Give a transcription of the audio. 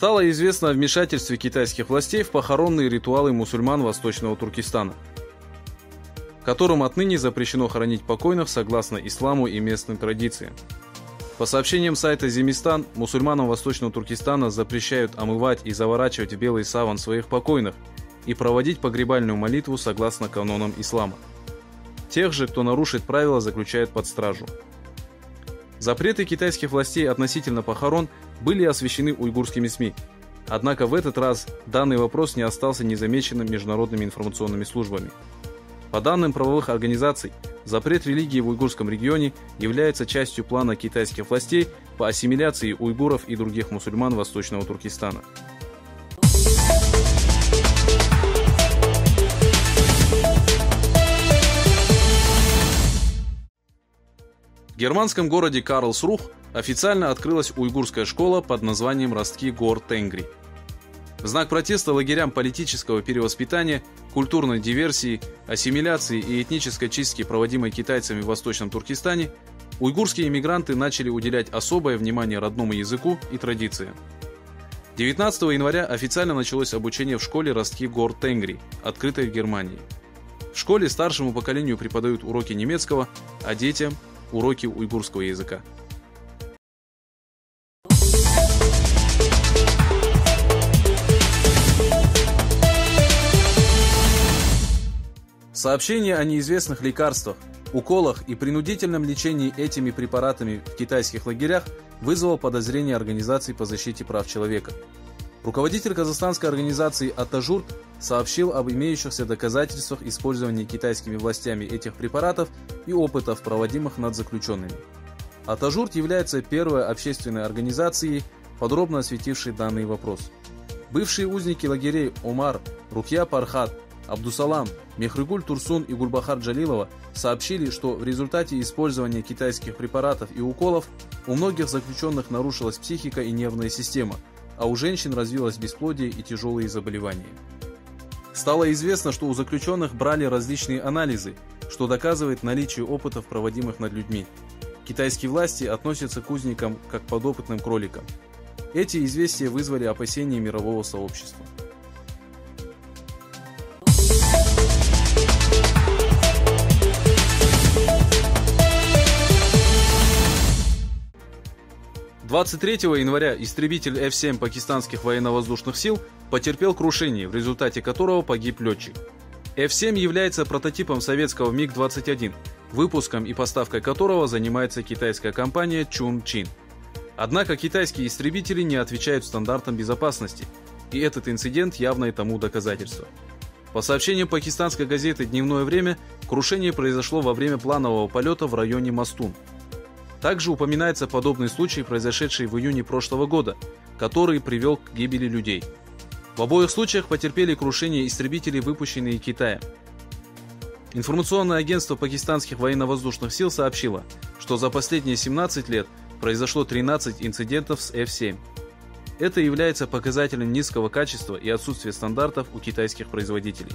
Стало известно о вмешательстве китайских властей в похоронные ритуалы мусульман Восточного Туркестана, которым отныне запрещено хоронить покойных согласно исламу и местным традициям. По сообщениям сайта Земистан, мусульманам Восточного Туркестана запрещают омывать и заворачивать в белый саван своих покойных и проводить погребальную молитву согласно канонам ислама. Тех же, кто нарушит правила, заключают под стражу. Запреты китайских властей относительно похорон были освещены уйгурскими СМИ. Однако в этот раз данный вопрос не остался незамеченным международными информационными службами. По данным правовых организаций, запрет религии в уйгурском регионе является частью плана китайских властей по ассимиляции уйгуров и других мусульман Восточного Туркестана. В германском городе Карлсрух официально открылась уйгурская школа под названием «Ростки гор Тенгри». В знак протеста лагерям политического перевоспитания, культурной диверсии, ассимиляции и этнической чистки, проводимой китайцами в Восточном Туркестане, уйгурские иммигранты начали уделять особое внимание родному языку и традициям. 19 января официально началось обучение в школе «Ростки гор Тенгри», открытой в Германии. В школе старшему поколению преподают уроки немецкого, а детям – уроки уйгурского языка. Сообщение о неизвестных лекарствах, уколах и принудительном лечении этими препаратами в китайских лагерях вызвало подозрение организаций по защите прав человека. Руководитель казахстанской организации «Атажурт» сообщил об имеющихся доказательствах использования китайскими властями этих препаратов и опытов, проводимых над заключенными. «Атажурт» является первой общественной организацией, подробно осветившей данный вопрос. Бывшие узники лагерей Омар, Рукья Пархат, Абдусалам, Мехрыгуль Турсун и Гульбахар Джалилова сообщили, что в результате использования китайских препаратов и уколов у многих заключенных нарушилась психика и нервная система, а у женщин развилось бесплодие и тяжелые заболевания. Стало известно, что у заключенных брали различные анализы, что доказывает наличие опытов, проводимых над людьми. Китайские власти относятся к узникам как к подопытным кроликам. Эти известия вызвали опасения мирового сообщества. – 23 января истребитель F-7 пакистанских военно-воздушных сил потерпел крушение, в результате которого погиб летчик. F-7 является прототипом советского МиГ-21, выпуском и поставкой которого занимается китайская компания Чунчин. Однако китайские истребители не отвечают стандартам безопасности, и этот инцидент явное тому доказательство. По сообщениям пакистанской газеты «Дневное время», крушение произошло во время планового полета в районе Мастун. Также упоминается подобный случай, произошедший в июне прошлого года, который привел к гибели людей. В обоих случаях потерпели крушение истребители, выпущенные Китаем. Информационное агентство пакистанских военно-воздушных сил сообщило, что за последние 17 лет произошло 13 инцидентов с F-7. Это является показателем низкого качества и отсутствия стандартов у китайских производителей.